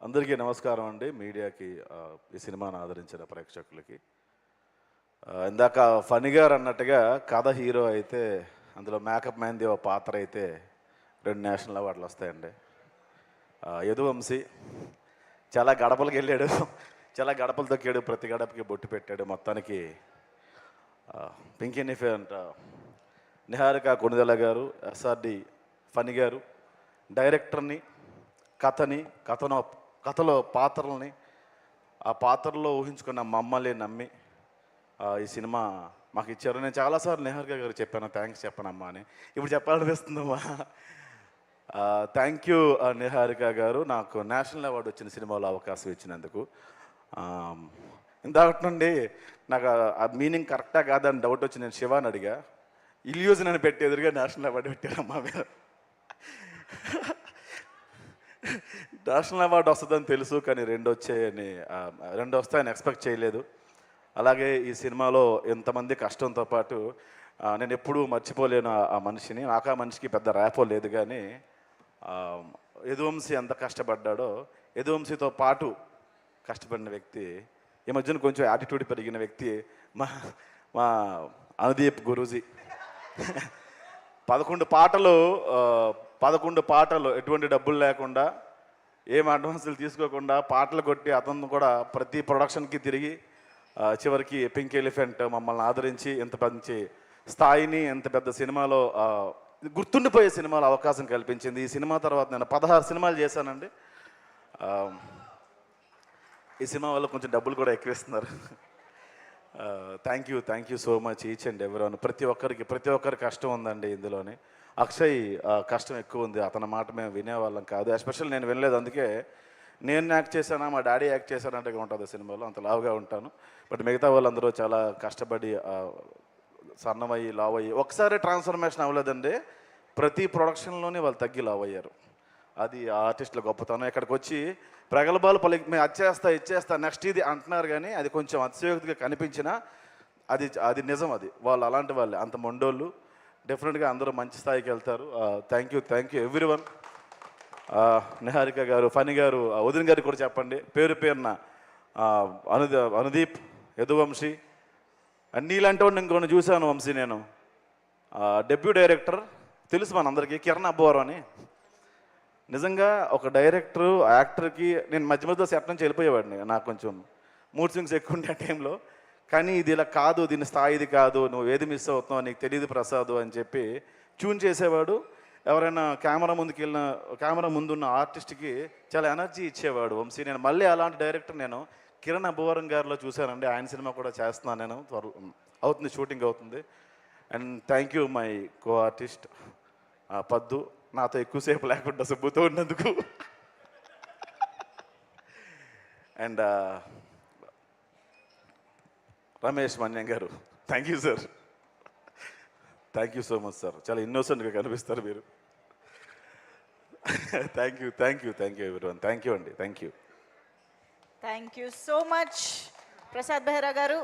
అందరికీ నమస్కారం అండి. మీడియాకి, ఈ సినిమాను ఆదరించిన ప్రేక్షకులకి. ఇందాక ఫణి గారు అన్నట్టుగా కథ హీరో అయితే అందులో మేకప్ మ్యాన్ది ఒక పాత్ర అయితే 2 నేషనల్ అవార్డులు వస్తాయండి. యదువంశీ చాలా గడపలకు వెళ్ళాడు, చాలా గడపలు తొక్కాడు, ప్రతి గడపకి బొట్టు పెట్టాడు. మొత్తానికి పింకీ అంట నిహారిక కొణిదెల గారు, ఎస్ఆర్డి ఫణి గారు, డైరెక్టర్ని, కథలో పాత్రల్ని, ఆ పాత్రలో ఊహించుకున్న మమ్మల్ని నమ్మి ఈ సినిమా మాకు ఇచ్చారు. నేను చాలాసార్లు నిహారిక గారు చెప్పాను, థ్యాంక్స్ చెప్పనమ్మా అని. ఇప్పుడు చెప్పాలనిపిస్తుందమ్మా. థ్యాంక్ యూ నిహారిక గారు, నాకు నేషనల్ అవార్డు వచ్చిన సినిమాలో అవకాశం ఇచ్చినందుకు. ఇందాక నుండి నాకు ఆ మీనింగ్ కరెక్టా కాదని డౌట్ వచ్చి నేను శివాని అడిగా. ఇల్యూజన్ అని పెట్టి ఎదురుగా నేషనల్ అవార్డు పెట్టారమ్మా మీరు. నేషనల్ అవార్డు వస్తుందని తెలుసు, కానీ 2 వస్తాయని ఎక్స్పెక్ట్ చేయలేదు. అలాగే ఈ సినిమాలో ఎంతమంది కష్టంతో పాటు నేను ఎప్పుడూ మర్చిపోలేను ఆ మనిషిని. నాకు ఆ మనిషికి పెద్ద ర్యాపో లేదు, కానీ యదువంశీ ఎంత కష్టపడ్డాడో, యదువంశీతో పాటు కష్టపడిన వ్యక్తి, ఈ మధ్యన కొంచెం యాటిట్యూడ్ పెరిగిన వ్యక్తి మా అనుదీప్ గురూజీ. 11 పాటలు ఎటువంటి డబ్బులు లేకుండా, ఏం అడ్వాన్సులు తీసుకోకుండా పాటలు కొట్టి అతను కూడా ప్రతి ప్రొడక్షన్కి తిరిగి చివరికి పింక్ ఎలిఫెంట్ మమ్మల్ని ఆదరించి ఎంత మంచి స్థాయిని, ఎంత పెద్ద సినిమాలో గుర్తుండిపోయే సినిమాలో అవకాశం కల్పించింది. ఈ సినిమా తర్వాత నేను 16 సినిమాలు చేశానండి. ఈ సినిమా వల్ల కొంచెం డబ్బులు కూడా ఎక్కువ ఇస్తున్నారు. Thank you so much each and everyone. ప్రతి ఒక్కరికి కష్టం ఉందండి ఇందులోని. అక్షయ్ కష్టం ఎక్కువ ఉంది, అతని మాట మేము వినేవాళ్ళం కాదు. ఎస్పెషల్ నేను వినలేదు, అందుకే నేను యాక్ట్ చేశానా మా డాడీ యాక్ట్ చేశానంటే ఉంటుంది సినిమాలో, అంత లావుగా ఉంటాను. బట్ మిగతా వాళ్ళందరూ చాలా కష్టపడి సన్నమయ్యి లావయ్యి, ఒకసారి ట్రాన్స్ఫర్మేషన్ అవ్వలేదండి, ప్రతి ప్రొడక్షన్లోనే వాళ్ళు తగ్గి లావ్ అయ్యారు. అది ఆర్టిస్టుల గొప్పతనం. ఇక్కడికి వచ్చి ప్రగల్భాలు మేము ఇచ్చేస్తా నెక్స్ట్ ఇది అంటున్నారు, కానీ అది కొంచెం అతిశయోక్తిగా కనిపించినా అది నిజం. అది వాళ్ళు అలాంటి వాళ్ళే, అంత మొండోళ్ళు. డెఫినెట్గా అందరూ మంచి స్థాయికి వెళ్తారు. Thank you everyone. నిహారిక గారు, ఫణి గారు, వదిన గారికి కూడా చెప్పండి పేరున. అనుదీప్, యదువంశీ, నీలాంటి వాడిని ఇంకొన్ని చూశాను వంశీ నేను. డెబ్యూ డైరెక్టర్ తెలుసు మనందరికీ, కిరణ్ అబ్బవరం అని. నిజంగా ఒక డైరెక్టరు యాక్టర్కి నేను మధ్య సెట్ నుంచి వెళ్ళిపోయేవాడిని, నాకు కొంచెం మూడ్ స్వింగ్స్ ఎక్కువ ఉండే టైంలో. కానీ ఇది ఇలా కాదు, దీని స్థాయి ఇది కాదు, నువ్వు ఏది మిస్ అవుతున్నావు నీకు తెలియదు ప్రసాద్ అని చెప్పి ట్యూన్ చేసేవాడు. ఎవరైనా కెమెరా ముందున్న ఆర్టిస్ట్కి చాలా ఎనర్జీ ఇచ్చేవాడు వంశీ. నేను మళ్ళీ అలాంటి డైరెక్టర్ నేను కిరణ్ అబ్బవరం గారిలో చూశానండి. ఆయన సినిమా కూడా చేస్తున్నాను నేను, అవుతుంది, షూటింగ్ అవుతుంది. And thank you my co artist పద్దు, నాతో ఎక్కువసేపు లేకుండా సుబ్బుతో ఉన్నందుకు. అండ్ రమేష్ మన్యం గారు, thank you sir, thank you so much sir. చాలా ఇన్నోసెంట్గా కనిపిస్తారు మీరు. Thank you everyone. Thank you అండి, thank you so much Prasad Behera గారు.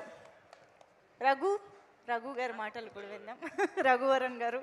రఘు గారి మాటలు కూడా విందాం. రఘువరన్ గారు.